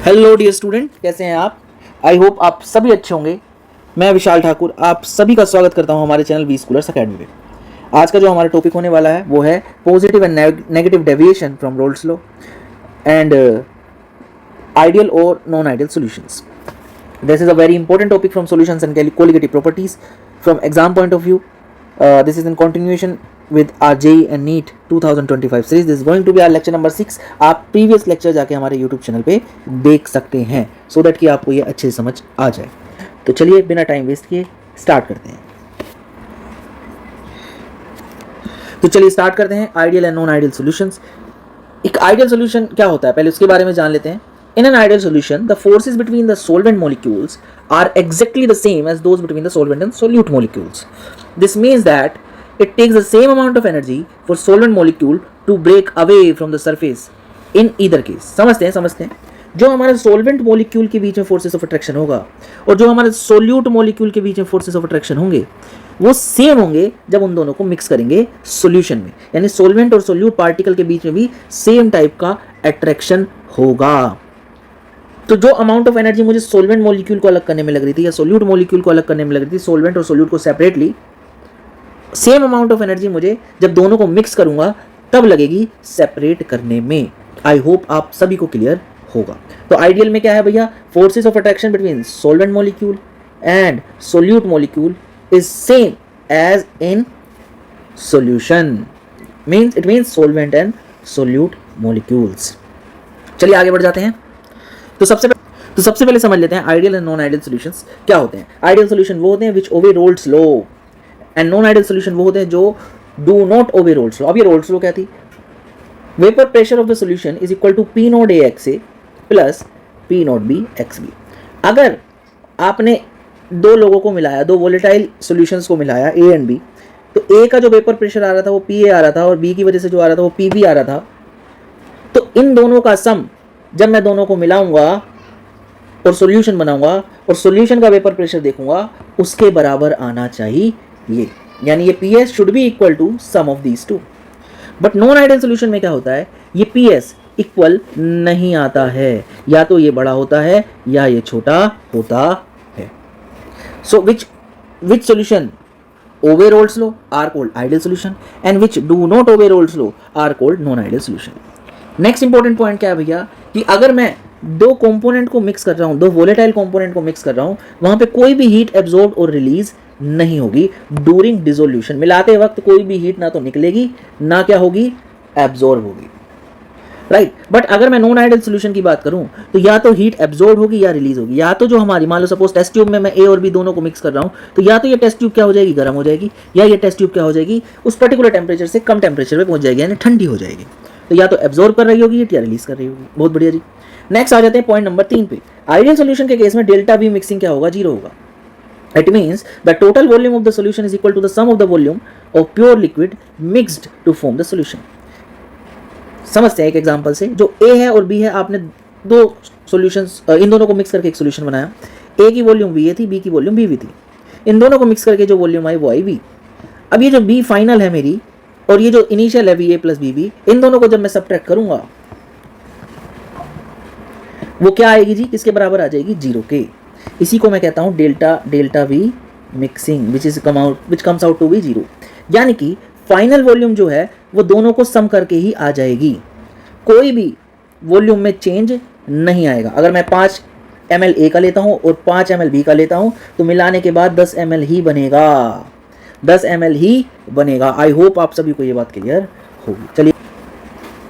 Hello dear student, कैसे हैं आप? आई होप आप सभी अच्छे होंगे। मैं विशाल ठाकुर आप सभी का स्वागत करता हूं हमारे चैनल वी स्कूलर्स अकेडमी पे। आज का जो हमारा टॉपिक होने वाला है वो है positive and negative deviation from Raoult's law and ideal और non ideal solutions. This is a very important topic from solutions and colligative properties from exam point of view. This is in continuation with our JEE and NEET 2025 series. This is going to be our lecture number 6. आप previous lecture जाके हमारे YouTube channel पे देख सकते हैं so that कि आपको ये अच्छे से समझ आ जाए. तो चलिए बिना टाइम वेस्ट किए स्टार्ट करते हैं. तो चलिए स्टार्ट करते हैं ideal and non ideal solutions. एक आइडियल सॉल्यूशन क्या होता है पहले उसके बारे में जान लेते हैं. In an ideal solution, the forces between the solvent molecules are exactly the same as those between the solvent and solute molecules. This means that it takes the same amount of energy for solvent molecule to break away from the surface in either case. समझते हैं जो हमारे solvent molecule के बीच में forces of attraction होगा और जो हमारे solute molecule के बीच में forces of attraction होंगे वो सेम होंगे जब उन दोनों को मिक्स करेंगे सॉल्यूशन में. यानी solvent और solute पार्टिकल के बीच में भी सेम टाइप का अट्रैक्शन होगा. तो जो अमाउंट ऑफ एनर्जी मुझे सोलवेंट मॉलिक्यूल को अलग करने में लग रही थी या सोल्यूट मॉलिक्यूल को अलग करने में लग रही थी, सोलवेंट और सोल्यूट को separately, same amount of energy मुझे जब दोनों को मिक्स करूंगा तब लगेगी सेपरेट करने में. आई होप आप सभी को क्लियर होगा. तो आइडियल में क्या है भैया, forces of attraction between solvent molecule and solute molecule is same as in solution. It means solvent and solute molecules. चलिए आगे बढ़ जाते हैं. तो सबसे पहले समझ लेते हैं ideal and non ideal solutions क्या होते हैं. आइडियल सॉल्यूशन वो होते हैं which obey Raoult's law and non ideal solution वो होते हैं जो do not obey Raoult's law. अब ये रोल्स लॉ क्या थी? Vapour pressure of the solution is equal to P naught A X A plus P naught B X B. अगर आपने दो लोगों को मिलाया, दो वोलेटाइल सॉल्यूशंस को मिलाया ए एंड बी, तो ए का जो वेपर प्रेशर आ रहा था वो पी ए आ रहा था और बी की वजह से जो आ रहा था वो पी बी आ रहा था. तो इन दोनों का सम जब मैं दोनों को मिलाऊंगा और सॉल्यूशन बनाऊंगा और सॉल्यूशन का वेपर प्रेशर देखूंगा उसके बराबर आना चाहिए. यानी ये PS should be equal to sum of these two. But non ideal solution में क्या होता है, ये PS इक्वल नहीं आता है. या तो ये बड़ा होता है या ये छोटा होता है. So which solution obey Raoult's law are called ideal solution and which do not obey Raoult's law are called non ideal solution. Next important point क्या है भैया कि अगर मैं दो कंपोनेंट को मिक्स कर रहा हूं, दो वोलेटाइल कंपोनेंट को मिक्स कर रहा हूं, वहां पे कोई भी हीट एब्जॉर्ब और रिलीज नहीं होगी ड्यूरिंग डिसोल्यूशन. मिलाते वक्त कोई भी हीट ना तो निकलेगी ना क्या होगी, एब्जॉर्ब होगी. राइट. बट अगर मैं नॉन आइडियल सॉल्यूशन की बात करूं तो या तो हीट एब्जॉर्ब होगी या रिलीज होगी. या तो जो हमारी मान लो सपोज टेस्ट ट्यूब में मैं ए और बी दोनों को मिक्स कर रहा हूं तो या तो ये टेस्ट ट्यूब क्या हो जाएगी, गर्म हो जाएगी, या ये टेस्ट ट्यूब क्या हो जाएगी, उस पर्टिकुलर टेम्परेचर से कम टेम्परेचर पे पहुंच जाएगी, यानी ठंडी हो जाएगी. तो या तो एब्जॉर्ब कर रही होगी या रिलीज कर रही होगी. बहुत बढ़िया जी. नेक्स्ट आ जाते हैं पॉइंट नंबर 3 पे. आइडियल सॉल्यूशन के केस में डेल्टा वी मिक्सिंग क्या होगा, जीरो होगा. It means the total volume of the solution is equal to the sum of the volume of pure liquid mixed to form the solution. समझते हैं एक example से. जो ए है और बी है, आपने दो सॉल्यूशंस, इन दोनों को मिक्स करके एक सॉल्यूशन बनाया. ए की वॉल्यूम वी ए थी, बी की वॉल्यूम बी वी थी. इन दोनों को मिक्स करके जो वॉल्यूम आई वो आई वी. अब ये जो बी फाइनल है मेरी और ये जो इनिशियल है V A plus B B, इन दोनों को जब मैं सबट्रैक्ट करूंगा वो क्या आएगी जी, किसके बराबर आ जाएगी, जीरो के. इसी को मैं कहता हूं delta V mixing which comes out to be zero. यानी कि फाइनल वॉल्यूम जो है वो दोनों को सम करके ही आ जाएगी. कोई भी वॉल्यूम में चेंज नहीं आएगा. अगर मैं 5 ml ए का लेता हूं और 5 ml बी का लेता हूं तो मिलाने के बाद 10 ml ही बनेगा, 10 ml ही बनेगा. आई होप आप सभी को ये बात क्लियर होगी. चलिए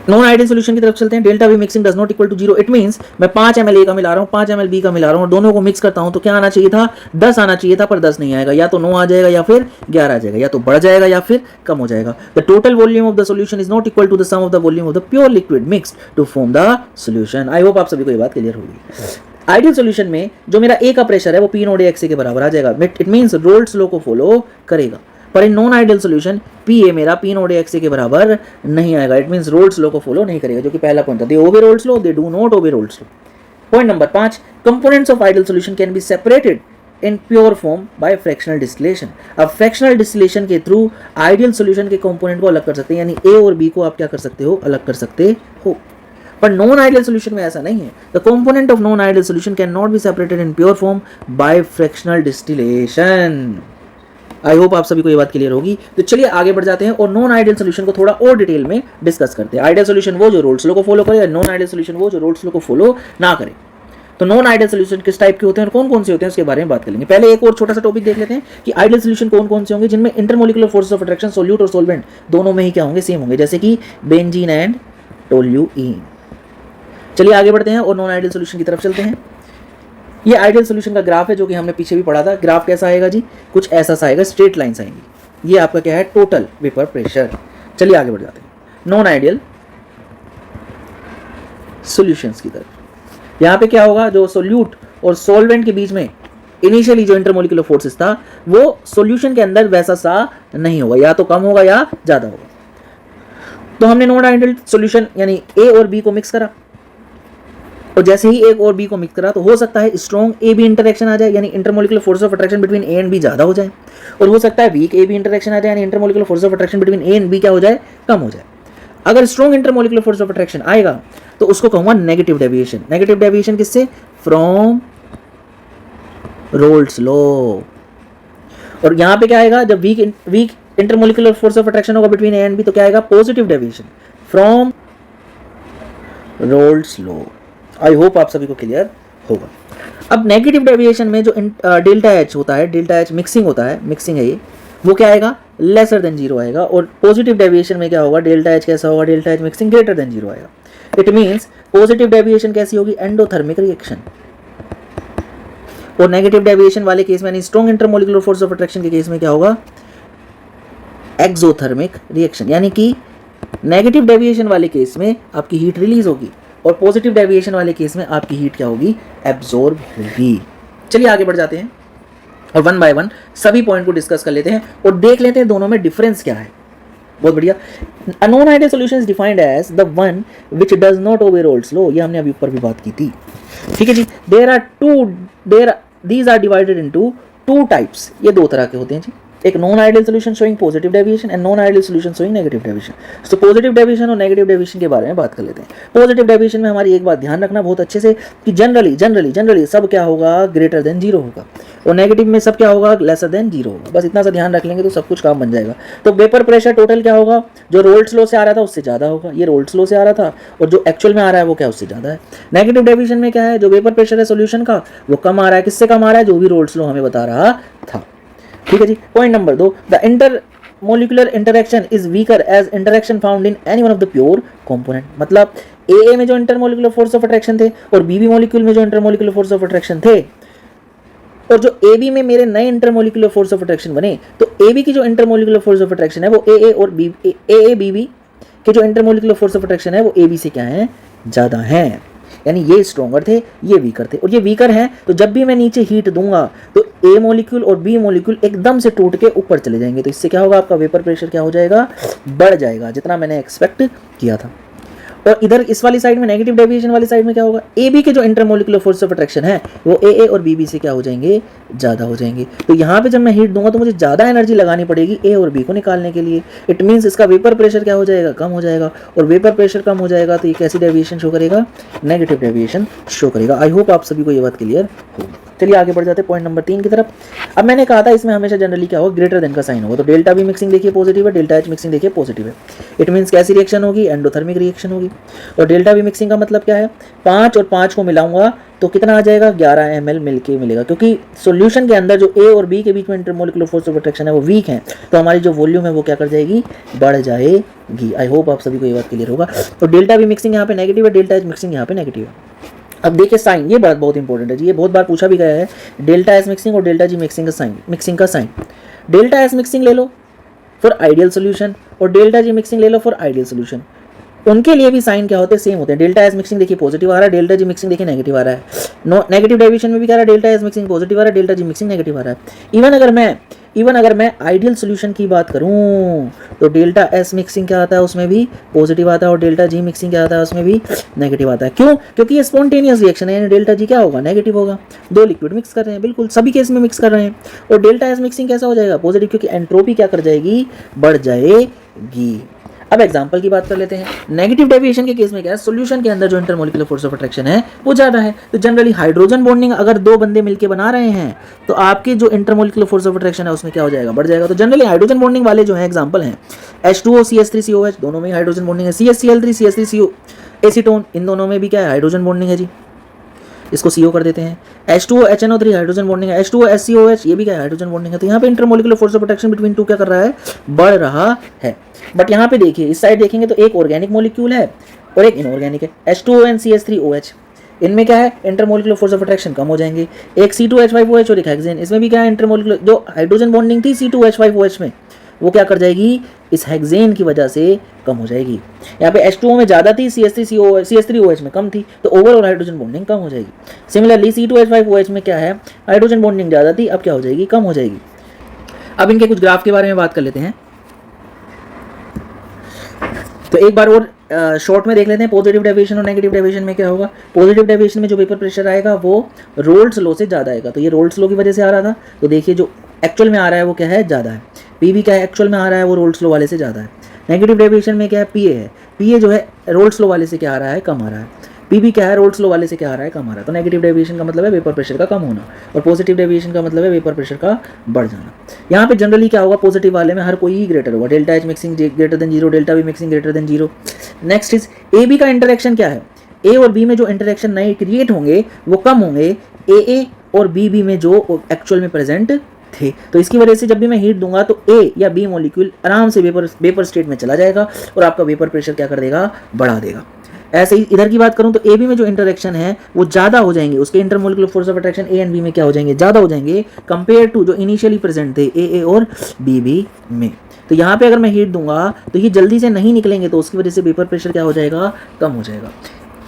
नॉन आइडियल सॉल्यूशन की तरफ चलते हैं. Delta V mixing does not equal to zero. It means मैं 5 ml ए का मिला रहा हूं, 5 ml बी का मिला रहा हूं और दोनों को मिक्स करता हूं तो क्या आना चाहिए था, 10 आना चाहिए था, पर 10 नहीं आएगा. या तो 9 आ जाएगा या फिर 11 आ जाएगा, या तो बढ़ जाएगा या फिर कम हो जाएगा. The total volume of the solution is not equal to the sum of the volume of the pure liquid mixed to form the solution. I hope आप सभी को ये बात क्लियर होगी. आइडियल सॉल्यूशन में जो मेरा ए का प्रेशर है वो P naught A X A के बराबर आ जाएगा. इट मींस रोल्स लॉ को फॉलो करेगा. पर इन non ideal solution P A मेरा P naught A X A के बराबर नहीं आएगा. इट मींस रोल्स लॉ को फॉलो नहीं करेगा, जो कि पहला पॉइंट था. They obey Raoult's law, they do not obey Raoult's law. Point number 5, components of ideal solution can be separated in pure form by fractional distillation. अब fractional distillation के through ideal solution के component को अलग कर सकते हैं. यानी ए और बी को आप क्या कर सकते हो, अलग कर सकते हो. पर नॉन आइडियल सोल्यूशन में ऐसा नहीं है। The component of non ideal solution can not be separated in pure form by fractional distillation. I hope आप सभी को ये बात क्लियर होगी। तो चलिए आगे बढ़ जाते हैं और नॉन आइडियल सोल्यूशन को थोड़ा और डिटेल में डिस्कस करते हैं। आइडियल सोल्यूशन वो जो रोल्स लॉ को फॉलो करे, नॉन आइडियल सोल्यूशन वो जो रोल्स लॉ को फॉलो ना करे। तो नॉन आइडियल सोल्यूशन किस टाइप के होते हैं और कौन कौन से होते हैं उसके बारे में बात करेंगे। पहले एक और छोटा सा टॉपिक देख लेते हैं कि आइडियल सोल्यूशन कौन कौन से होंगे जिनमें intermolecular forces of attraction solute और सोलवेंट दोनों में ही क्या होंगे, सेम होंगे, जैसे कि बेंजीन एंड टोल्यूइन। चलिए आगे बढ़ते हैं और नॉन आइडियल सोल्यूशन की तरफ चलते हैं। ये आइडियल सोल्यूशन का ग्राफ है जो कि हमने पीछे भी पढ़ा था। ग्राफ कैसा आएगा जी, कुछ ऐसा सा आएगा, स्ट्रेट लाइंस आएंगी। ये आपका क्या है, टोटल वेपर प्रेशर। चलिए आगे बढ़ जाते हैं नॉन आइडियल सॉल्यूशंस की तरफ। यहाँ पे क्या होगा, जो सोल्यूट और सॉल्वेंट के बीच में इनिशियली जो इंटरमोलिकुलर फोर्सेस था वो सॉल्यूशन के अंदर वैसा सा नहीं होगा, या तो कम होगा या ज़्यादा होगा। तो हमने नॉन आइडियल सॉल्यूशन यानी ए और बी को मिक्स करा, और जैसे ही एक और बी को मिक्स करा तो हो सकता है स्ट्रॉन्ग ए बी इंटरेक्शन आ जाए, यानी intermolecular force of attraction between A and B ज़्यादा हो जाए, और हो सकता है वीक ए बी इंटरेक्शन आ जाए, यानी intermolecular force of attraction between A and B क्या हो जाए, कम हो जाए। अगर strong intermolecular force of attraction आएगा तो उसको कहूँगा नेगेटिव डेविएशन। नेगेटिव डेविएशन किससे, फ्रॉम रोल्स लॉ। और यहाँ पे क्या आएगा, जब weak intermolecular force of attraction होगा बिटवीन ए एंड बी तो क्या आएगा, positive deviation from Raoult's law. I hope आप सभी को क्लियर होगा। अब नेगेटिव डेविएशन में जो डेल्टा एच होता है, डेल्टा एच मिक्सिंग होता है, मिक्सिंग है ये, वो क्या आएगा, लेसर देन जीरो आएगा। और पॉजिटिव डेविएशन में क्या होगा, डेल्टा एच कैसा होगा, delta H mixing greater than zero आएगा। इट मीन्स पॉजिटिव डेविएशन कैसी होगी, एंडोथर्मिक रिएक्शन, और नेगेटिव डेविएशन वाले केस में यानी strong intermolecular force of attraction के केस में क्या होगा, एक्सोथर्मिक रिएक्शन। यानी कि नेगेटिव डेविएशन वाले केस में आपकी हीट रिलीज होगी और पॉजिटिव डेविएशन वाले केस में आपकी हीट क्या होगी, एब्जॉर्ब होगी। चलिए आगे बढ़ जाते हैं और वन बाय वन सभी पॉइंट को डिस्कस कर लेते हैं और देख लेते हैं दोनों में डिफरेंस क्या है। बहुत बढ़िया। A non ideal solution is defined as the one which does not obey Raoult's law. ये हमने अभी ऊपर भी बात की थी, ठीक है जी। These are divided into two types. ये दो तरह के होते हैं जी, एक non ideal solution showing positive deviation and non ideal solution showing negative deviation. तो पॉजिटिव डेविएशन और नेगेटिव डेविएशन के बारे में बात कर लेते हैं। पॉजिटिव डेविएशन में हमारी एक बात ध्यान रखना बहुत अच्छे से कि जनरली सब क्या होगा, ग्रेटर देन जीरो होगा, और नेगेटिव में सब क्या होगा, लेसर देन जीरो होगा। बस इतना सा ध्यान रख लेंगे तो सब कुछ काम बन जाएगा। तो वेपर प्रेशर टोटल क्या होगा, जो रोल्स लॉ से आ रहा था उससे ज़्यादा होगा, ये रोल्स लॉ से आ रहा था, और जो एक्चुअल में आ रहा है वो क्या उससे ज़्यादा है। नेगेटिव डेविएशन में क्या है, जो वेपर प्रेशर है सोल्यूशन का वो कम आ रहा है, किससे कम आ रहा है, जो भी रोल्स लॉ हमें बता रहा था, ठीक है जी। Point number 2, the intermolecular interaction is weaker as interaction found in any one of the pure component. मतलब ए में जो इंटरमोलिकुलर फोर्स ऑफ अट्रैक्शन थे और बी मॉलिक्यूल में जो इंटरमोलिकुलर फोर्स ऑफ अट्रैक्शन थे, और जो ए बी में मेरे नए इंटरमोलिकुलर फोर्स ऑफ अट्रैक्शन बने, तो ए बी की जो इंटरमोलिकुलर फोर्स ऑफ अट्रैक्शन है वो ए और बी, ए बी बी के जो इंटरमोलिकुलर फोर्स ऑफ अट्रैक्शन है वो ए बी से क्या है, ज़्यादा है। यानी ये स्ट्रॉन्गर थे, ये वीकर थे, और ये वीकर हैं तो जब भी मैं नीचे हीट दूंगा तो ए मॉलिक्यूल और बी मॉलिक्यूल एकदम से टूट के ऊपर चले जाएंगे। तो इससे क्या होगा, आपका वेपर प्रेशर क्या हो जाएगा, बढ़ जाएगा, जितना मैंने एक्सपेक्ट किया था। और इधर इस वाली साइड में नेगेटिव डेविएशन वाली साइड में क्या होगा, ए बी के जो इंटरमोलिकुलर फोर्स ऑफ अट्रैक्शन है वो ए और बी से क्या हो जाएंगे, ज़्यादा हो जाएंगे। तो यहाँ पे जब मैं हीट दूंगा तो मुझे ज़्यादा एनर्जी लगानी पड़ेगी ए और बी को निकालने के लिए। इट मीन्स इसका वेपर प्रेशर क्या हो जाएगा, कम हो जाएगा, और वेपर प्रेशर कम हो जाएगा तो ये कैसी डेविएशन शो करेगा, नेगेटिव डेविएशन शो करेगा। आई होप आप सभी को ये बात क्लियर हो। चलिए आगे बढ़ जाते हैं पॉइंट नंबर 3 की तरफ। अब मैंने कहा था इसमें हमेशा जनरली क्या होगा, ग्रेटर देन का साइन होगा। तो डेल्टा बी मिक्सिंग देखिए पॉजिटिव है, डेल्टा एच मिक्सिंग देखिए पॉजिटिव है। इट मीन्स कैसी रिएक्शन होगी, एंडोथर्मिक रिएक्शन होगी। और डेल्टा बी मिक्सिंग का मतलब क्या है, 5 और 5 को मिलाऊंगा तो कितना आ जाएगा, 11 ml मिलके मिलेगा, क्योंकि सॉल्यूशन के अंदर जो ए और बी के बीच में इंटरमोलिकुलर फोर्स ऑफ अट्रैक्शन है वो वीक है, तो हमारी जो वॉल्यूम है वो क्या कर जाएगी, बढ़ जाएगी। आई होप आप सभी को ये बात क्लियर होगा। तो डेल्टा बी मिक्सिंग यहाँ पे नेगेटिव है, डेल्टा एच मिक्सिंग यहाँ पे नेगेटिव है। अब देखिए साइन, ये बात बहुत इंपॉर्टेंट है जी, ये बहुत बार पूछा भी गया है, डेल्टा एस मिक्सिंग और डेल्टा जी मिक्सिंग का साइन। मिक्सिंग का साइन, डेल्टा एस मिक्सिंग ले लो फॉर आइडियल सोल्यूशन और डेल्टा जी मिक्सिंग ले लो फॉर आइडियल सोल्यूशन। उनके लिए भी साइन क्या होते हैं, सेम होते हैं। डेल्टा एस मिक्सिंग देखिए पॉजिटिव आ रहा है, डेल्टा जी मिक्सिंग देखिए नेगेटिव आ रहा है। नेगेटिव डेविएशन में भी क्या रहा है, डेल्टा एस मिक्सिंग पॉजिटिव आ रहा है, डेल्टा जी मिक्सिंग नेगेटिव आ रहा है। इवन अगर मैं आइडियल सोल्यूशन की बात करूं तो डेल्टा एस मिक्सिंग क्या आता है, उसमें भी पॉजिटिव आता है, और डेल्टा जी मिक्सिंग क्या आता है, उसमें भी नेगेटिव आता है। क्यों, क्योंकि ये स्पॉन्टेनियस रिएक्शन है, यानी डेल्टा जी क्या होगा, नेगेटिव होगा। दो लिक्विड मिक्स कर रहे हैं, बिल्कुल सभी केस में मिक्स कर रहे हैं, और डेल्टा एस मिक्सिंग कैसा हो जाएगा, पॉजिटिव, क्योंकि एंट्रोपी क्या कर जाएगी, बढ़ जाएगी। अब एग्जांपल की बात कर लेते हैं। नेगेटिव डेविएशन के केस में क्या है, सॉल्यूशन के अंदर जो इंटरमोलिकुलर फोर्स ऑफ अट्रैक्शन है वो ज़्यादा है। तो जनरली हाइड्रोजन बॉन्डिंग अगर दो बंदे मिलकर बना रहे हैं तो आपके जो इंटरमोलिकुलर फोर्स ऑफ अट्रैक्शन है उसमें क्या हो जाएगा, बढ़ जाएगा। तो जनरली हाइड्रोजन बॉन्डिंग वाले जो है एग्जाम्पल हैं H2O CH3COH, दोनों में हाइड्रोजन बॉन्डिंग है। CHCl3 CH3CO एसीटोन, इन दोनों में भी क्या है, हाइड्रोजन बॉन्डिंग है जी, इसको CO कर देते हैं। H2O HNO3 हाइड्रोजन बॉन्डिंग है। H2O SCOH ये भी क्या है, हाइड्रोजन बॉन्डिंग है। तो यहाँ पे intermolecular force of attraction between two क्या कर रहा है, बढ़ रहा है। बट यहाँ पे देखिए इस साइड देखेंगे तो एक ऑर्गेनिक मॉलिक्यूल है और एक इनऑर्गेनिक है, H2O and CH3OH। इनमें क्या है, इंटरमोलिकुलर फोर्स ऑफ अट्रैक्शन कम हो जाएंगे। एक C2H5OH और एक हेक्सेन, इसमें भी क्या है, इंटरमोलिकुलर जो हाइड्रोजन बॉन्डिंग थी C2H5OH में वो क्या कर जाएगी, इस हेक्सेन की वजह से कम हो जाएगी। यहाँ पे H2O में ज़्यादा थी, CH3OH में कम थी, तो ओवरऑल हाइड्रोजन बॉन्डिंग कम हो जाएगी। सिमिलरली C2H5OH में क्या है, हाइड्रोजन बॉन्डिंग ज़्यादा थी, अब क्या हो जाएगी, कम हो जाएगी। अब इनके कुछ ग्राफ के बारे में बात कर लेते हैं। तो एक बार और शॉर्ट में देख लेते हैं पॉजिटिव डेविएशन और नेगेटिव डेविएशन में क्या होगा। पॉजिटिव डेविएशन में जो वेपर प्रेशर आएगा वो रोल्स लॉ से ज़्यादा आएगा। तो ये रोल्स लॉ की वजह से आ रहा था, तो देखिए जो एक्चुअल में आ रहा है वो क्या है, ज़्यादा है। पी भी क्या है, एक्चुअल में आ रहा है वो रोल्स लॉ वाले से ज़्यादा है। नेगेटिव डेविएशन में क्या है, पी है, पी जो है रोल्स लॉ वाले से क्या आ रहा है, कम आ रहा है। पी भी क्या है, रोल्स लॉ वाले से क्या आ रहा है, कम आ रहा है। तो नेगेटिव डेविएशन का मतलब है वेपर प्रेशर का कम होना और पॉजिटिव डेविएशन का मतलब है वेपर प्रेशर का बढ़ जाना। यहाँ पे जनरली क्या होगा, पॉजिटिव वाले में हर कोई ही ग्रेटर होगा, delta H mixing greater than zero, delta V mixing greater than zero. Next is A B का इंटरेक्शन क्या है, ए और बी में जो इंटरेक्शन नए क्रिएट होंगे वो कम होंगे ए और बी में जो एक्चुअल में प्रेजेंट थे। तो इसकी वजह से जब भी मैं हीट दूंगा तो ए या बी मॉलिक्यूल आराम से वेपर स्टेट में चला जाएगा और आपका वेपर प्रेशर क्या कर देगा, बढ़ा देगा। ऐसे ही इधर की बात करूं तो ए बी में जो इंटरेक्शन है वो ज़्यादा हो जाएंगे, उसके intermolecular force of attraction A and B में क्या हो जाएंगे, ज़्यादा हो जाएंगे कंपेयर टू जो इनिशियली प्रेजेंट थे ए और बी में। तो यहाँ पे अगर मैं हीट दूंगा तो ये जल्दी से नहीं निकलेंगे, तो उसकी वजह से वेपर प्रेशर क्या हो जाएगा, कम हो जाएगा।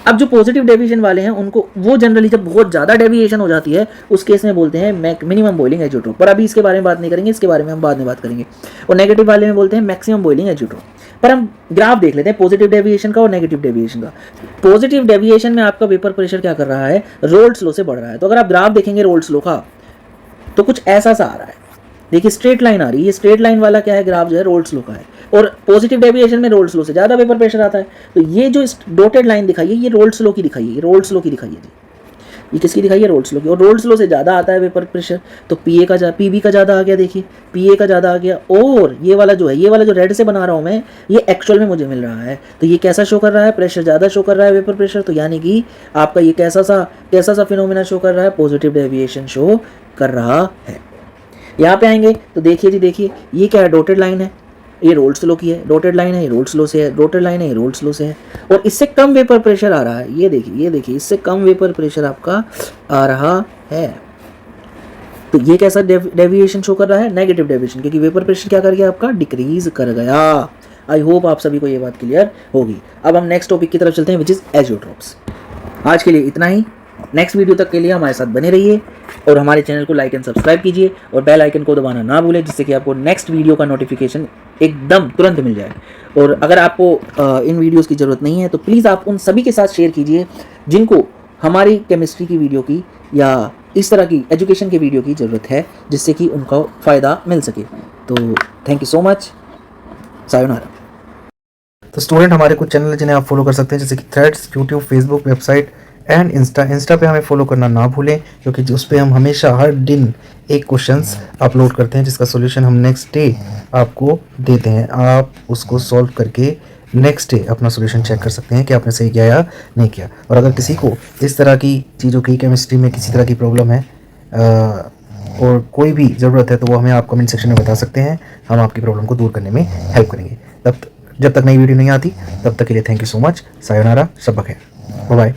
अब जो पॉजिटिव डेविएशन वाले हैं उनको वो जनरली जब बहुत ज़्यादा डेविएशन हो जाती है उस केस में बोलते हैं मिनिमम बॉइलिंग एजियोट्रोप, पर अभी इसके बारे में बात नहीं करेंगे, इसके बारे में हम बाद में बात करेंगे। और नेगेटिव वाले में बोलते हैं मैक्सिमम बॉइलिंग एजियोट्रोप। पर हम ग्राफ देख लेते हैं पॉजिटिव डेविएशन का और नेगेटिव डेविएशन का। पॉजिटिव डेविएशन में आपका वेपर प्रेशर क्या कर रहा है, रोल्स लॉ से बढ़ रहा है। तो अगर आप ग्राफ देखेंगे रोल्स लॉ का तो कुछ ऐसा सा आ रहा है, देखिए स्ट्रेट लाइन आ रही है, ये स्ट्रेट लाइन वाला क्या है ग्राफ जो है रोल्स लॉ का है और पॉजिटिव डेविएशन में रोल्स लॉ से ज़्यादा वेपर प्रेशर आता है। तो ये जो डॉटेड लाइन दिखाई है ये रोल्स लॉ की दिखाई है, ये रोल्स लॉ की दिखाई है जी, ये किसकी दिखाई है, रोल्स लॉ की। और रोल्स लॉ से ज़्यादा आता है वेपर प्रेशर, तो पीबी का ज़्यादा आ गया, देखिए पीए का ज़्यादा आ गया। और ये वाला जो है, ये वाला जो रेड से बना रहा हूँ मैं, ये एक्चुअल में मुझे मिल रहा है। तो ये कैसा शो कर रहा है, प्रेशर ज़्यादा शो कर रहा है वेपर प्रेशर, तो यानी कि आपका ये कैसा सा फिनोमेना शो कर रहा है, पॉजिटिव डेविएशन शो कर रहा है। यहाँ पे आएंगे तो देखिए जी, देखिए ये क्या है, डॉटेड लाइन है, ये रोल्स लॉ की है, डॉटेड लाइन है, ये रोल्स लॉ से है, डॉटेड लाइन है, ये रोल्स लॉ से है। और इससे कम वेपर प्रेशर आ रहा है, ये देखिए इससे कम वेपर प्रेशर आपका आ रहा है। तो ये कैसा डेविएशन शो कर रहा है, नेगेटिव डेविएशन, क्योंकि वेपर प्रेशर क्या कर गया आपका, डिक्रीज कर गया। आई होप आप सभी को ये बात क्लियर होगी। अब हम नेक्स्ट टॉपिक की तरफ चलते हैं विच इज़ एजियोट्रोप्स। आज के लिए इतना ही, नेक्स्ट वीडियो तक के लिए हमारे साथ बने रहिए और हमारे चैनल को लाइक एंड सब्सक्राइब कीजिए और बेल आइकन को दबाना ना भूलें, जिससे कि आपको नेक्स्ट वीडियो का नोटिफिकेशन एकदम तुरंत मिल जाए। और अगर आपको इन वीडियोस की ज़रूरत नहीं है तो प्लीज़ आप उन सभी के साथ शेयर कीजिए जिनको हमारी केमिस्ट्री की वीडियो की या इस तरह की एजुकेशन की वीडियो की ज़रूरत है, जिससे कि उनको फ़ायदा मिल सके। तो thank you so much, sayonara. तो स्टूडेंट हमारे कुछ चैनल जिन्हें आप फॉलो कर सकते हैं, जैसे कि threads, YouTube, Facebook, website and Insta पे हमें फॉलो करना ना भूलें, क्योंकि उस पर हम हमेशा हर दिन एक क्वेश्चंस अपलोड करते हैं जिसका सॉल्यूशन हम नेक्स्ट डे आपको देते हैं। आप उसको सॉल्व करके नेक्स्ट डे अपना सॉल्यूशन चेक कर सकते हैं कि आपने सही किया या नहीं किया। और अगर किसी को इस तरह की चीज़ों की केमिस्ट्री में किसी तरह की प्रॉब्लम है और कोई भी ज़रूरत है तो वो हमें आप कमेंट सेक्शन में बता सकते हैं, हम आपकी प्रॉब्लम को दूर करने में हेल्प करेंगे। जब तक नई वीडियो नहीं आती तब तक के लिए thank you so much, sayonara, शब बखैर, बाय बाय।